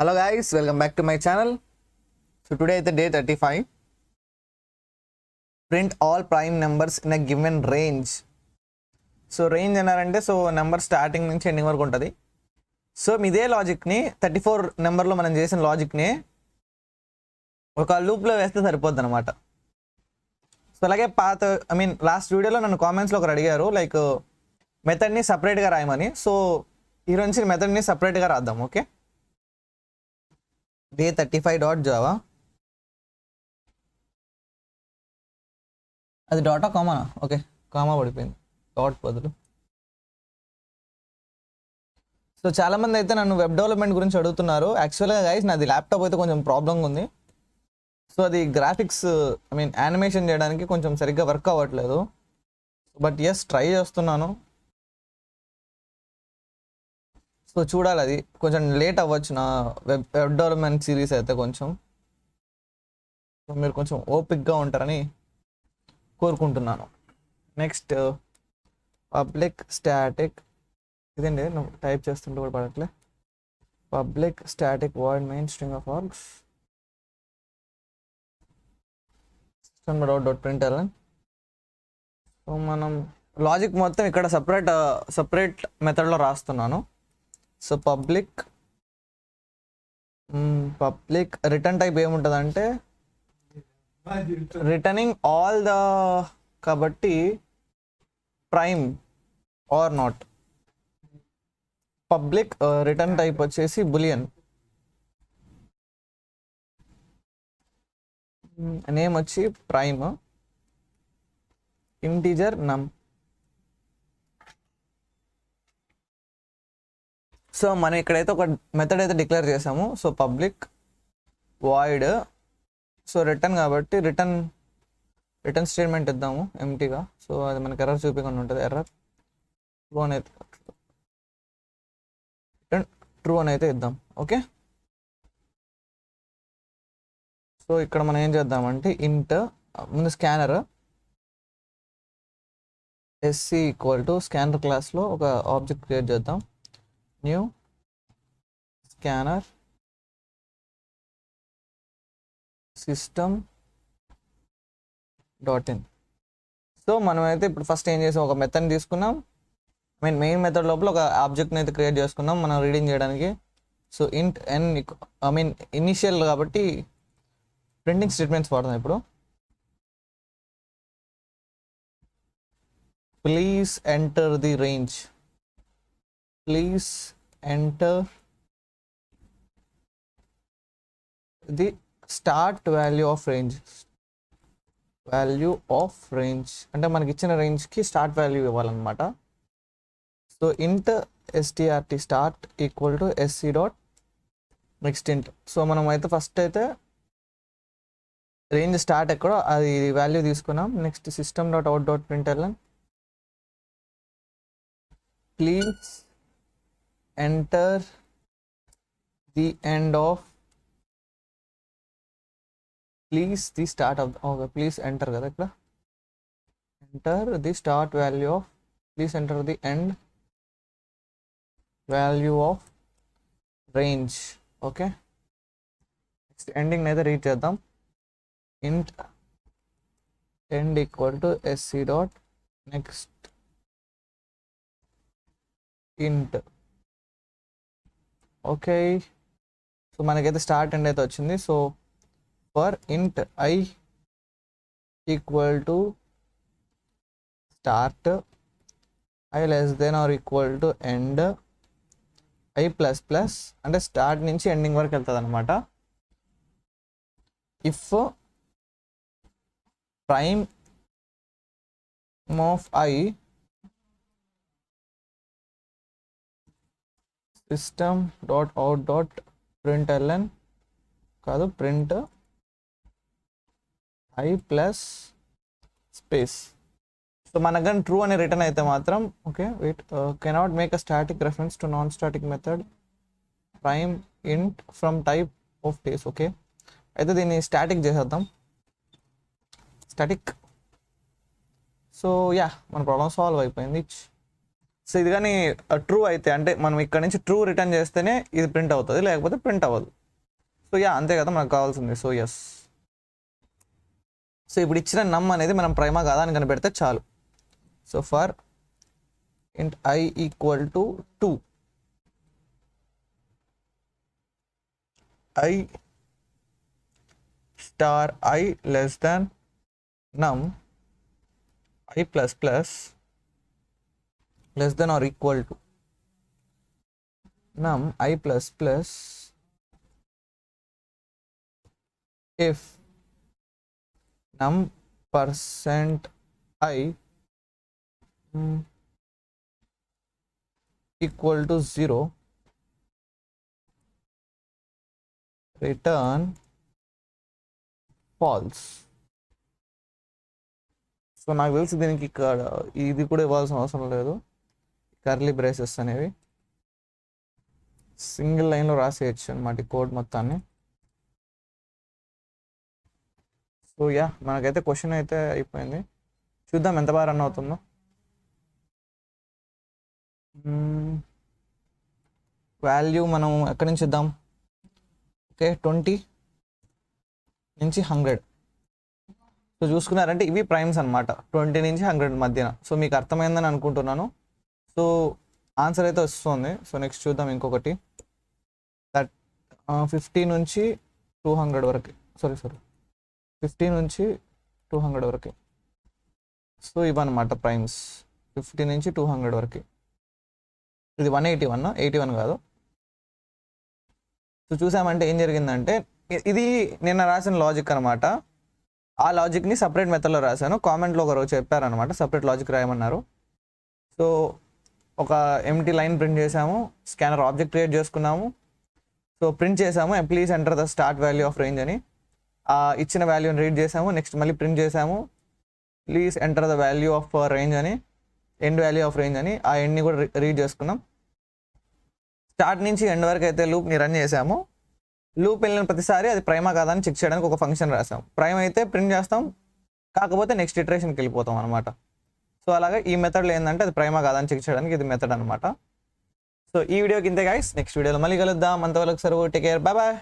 Hello guys, welcome back to my channel. So today is the day 35. Print all prime numbers in a given range. So range అన్నారంటే so number starting నుంచి ending వరకు ఉంటుంది. So ఇదే లాజిక్ని 34 నెంబర్లో మనం చేసిన లాజిక్ని ఒక లూప్లో వేస్తే సరిపోద్ది అనమాట. సో అలాగే లాస్ట్ వీడియోలో నన్ను కామెంట్స్లో ఒకరు అడిగారు లైక్ మెథడ్ని సపరేట్గా రాయమని. సో ఈ నుంచి మెథడ్ని సపరేట్గా రాద్దాం. Okay, day35.java. అది డాటా కామా? ఓకే, కామా పడిపోయింది, డాట్ బదులు. సో చాలామంది అయితే నన్ను వెబ్ డెవలప్మెంట్ గురించి అడుగుతున్నారు. యాక్చువల్గా గైస్ నాది ల్యాప్టాప్ అయితే కొంచెం ప్రాబ్లంగా ఉంది. సో అది గ్రాఫిక్స్ యానిమేషన్ చేయడానికి కొంచెం సరిగ్గా వర్క్ అవ్వట్లేదు. బట్ ఎస్, ట్రై చేస్తున్నాను. సో చూడాలి, అది కొంచెం లేట్ అవ్వచ్చు నా వెబ్ డెవలప్మెంట్ సిరీస్ అయితే కొంచెం. సో మీరు కొంచెం ఓపిక్గా ఉంటారని కోరుకుంటున్నాను. నెక్స్ట్ పబ్లిక్ స్టాటిక్, ఇదండి నువ్వు టైప్ చేస్తుంటే కూడా పడట్లే. Public static void main string of args system.out.println. So మనం లాజిక్ మొత్తం ఇక్కడ సపరేట్ మెథడ్లో రాస్తున్నాను. సో పబ్లిక్ రిటర్న్ టైప్ ఏముంటుందంటే రిటర్నింగ్ ఆల్ ద, కాబట్టి prime or not. Public return type వచ్చేసి బులియన్, నేమ్ వచ్చి ప్రైమ్, ఇంటీజర్ నమ్. సో మనం ఇక్కడైతే ఒక మెథడ్ అయితే డిక్లేర్ చేసాము. So public void, so return కాబట్టి రిటర్న్ స్టేట్మెంట్ ఇద్దాము ఎంటీగా. సో అది మనకి ఎర్రర్ చూపించకుండా ఉంటుంది. ఎర్రర్ ట్రూ అని అయితే ఇద్దాం. ఓకే, సో ఇక్కడ మనం ఏం చేద్దామంటే ఇంట్ ముందు scanner SC equal to scanner క్లాస్లో ఒక ఆబ్జెక్ట్ క్రియేట్ చేద్దాం. New scanner system.in. సో మనమైతే ఇప్పుడు ఫస్ట్ ఏం చేసాం, ఒక మెథడ్ తీసుకున్నాం. మెయిన్ మెథడ్ లోపల ఒక ఆబ్జెక్ట్ని అయితే క్రియేట్ చేసుకున్నాం మనం రీడింగ్ చేయడానికి. సో ఇంట్ ఎన్ ఇనిషియల్ కాబట్టి ప్రింటింగ్ స్టేట్మెంట్స్ వాడదాం ఇప్పుడు. Please enter the range, please enter the start value of range. అంటే మనకి ఇచ్చిన రేంజ్కి స్టార్ట్ వాల్యూ ఇవ్వాలన్నమాట. So int strt start equal to sc dot next int. So మనం అయితే ఫస్ట్ అయితే రేంజ్ స్టార్ట్ ఎక్కడో అది వాల్యూ తీసుకున్నాం. Next system.out.println please enter the end of, please the start of, okay please enter కదా ఇక్కడ, enter the start value of, please enter the end value of range. Okay, next ending అయితే read చేద్దాం. Int end equal to sc dot next int. Okay, so మనకైతే start end అయితే వచ్చింది. So for int I equal to start, I less than or equal to end, I plus plus అంటే start నుంచి ending వరకు వెళ్తుంది అనమాట. If prime of I system.out.println కాదు, print I plus space. So మనకు కానీ ట్రూ అని రిటర్న్ అయితే మాత్రం okay wait, cannot make a static reference to non static method prime int from type of days. Okay, అయితే దీన్ని స్టాటిక్ చేసేద్దాం, static. So ya, మన ప్రాబ్లం సాల్వ్ అయిపోయింది. సో ఇది కానీ ట్రూ అయితే, అంటే మనం ఇక్కడ నుంచి ట్రూ రిటర్న్ చేస్తేనే ఇది ప్రింట్ అవుతుంది, లేకపోతే ప్రింట్ అవ్వదు. సో అంతే కదా మనకు కావాల్సింది. So yes. సో ఇప్పుడు ఇచ్చిన నమ్ అనేది మనం ప్రైమా కాదా అని కనిపెడితే చాలు. So for int I equal to 2, I star I less than num I plus plus less than or equal to num I plus plus if num percent I equal to 0, return false. So నాకు తెలిసి దీనికి ఇక్కడ ఇది కూడా ఇవ్వాల్సిన అవసరం లేదు. Curly braces అనేవి సింగిల్ లైన్లో రాసేయచ్చు అనమాట ఈ కోడ్ మొత్తాన్ని. సో మనకైతే క్వశ్చన్ అయితే అయిపోయింది. చూద్దాం ఎంత బాగా రన్ అవుతుందో. వాల్యూ మనం ఎక్కడి నుంచి ఇద్దాం? ఓకే, 20 నుంచి 100. సో చూసుకున్నారంటే ఇవి ప్రైమ్స్ అనమాట, 20 నుంచి 100 మధ్యన. సో మీకు అర్థమైందని అనుకుంటున్నాను. సో ఆన్సర్ అయితే వస్తుంది. సో నెక్స్ట్ చూద్దాం ఇంకొకటి. 50 నుంచి 200 వరకు, సారీ 50 నుంచి 200 వరకు. సో ఇవన్నమాట ప్రైమ్స్, 50 నుంచి 200 వరకు. ఇది 181, 81 కాదు. సో చూసామంటే ఏం జరిగిందంటే, ఇది నిన్న రాసిన లాజిక్ అనమాట. ఆ లాజిక్ని సపరేట్ మెథడ్లో రాశాను. కామెంట్లో ఒకరు చెప్పారనమాట సపరేట్ లాజిక్ రాయమన్నారు. సో ఒక ఎంటీ లైన్ ప్రింట్ చేసాము, స్కానర్ ఆబ్జెక్ట్ క్రియేట్ చేసుకున్నాము. సో ప్రింట్ చేసాము please enter the start value of range అని. ఇచ్చిన వాల్యూని రీడ్ చేసాము. నెక్స్ట్ మళ్ళీ ప్రింట్ చేసాము please enter the value of range అని, ఎండ్ వాల్యూ ఆఫ్ రేంజ్ అని. ఆ ఎండ్ని కూడా రీడ్ చేసుకున్నాం. స్టార్ట్ నుంచి ఎండ్ వరకు అయితే లూప్ని రన్ చేసాము. లూప్ వెళ్ళిన ప్రతిసారి అది ప్రైమా కాదా అని చెక్ చేయడానికి ఒక ఫంక్షన్ రాసాం. ప్రైమ్ అయితే ప్రింట్ చేస్తాం, కాకపోతే నెక్స్ట్ ఇటరేషన్కి వెళ్ళిపోతాం అనమాట. సో అలాగే ఈ మెథడ్లో ఏంటంటే అది ప్రైమా కాదా అని చెక్ చేయడానికి ఇది మెథడ్ అనమాట. సో ఈ వీడియోకి ఇంతే గైస్. నెక్స్ట్ వీడియోలో మళ్ళీ కలుద్దాం. అంతవరకు సరే, టేక్ కేర్, బాయ్ బాయ్.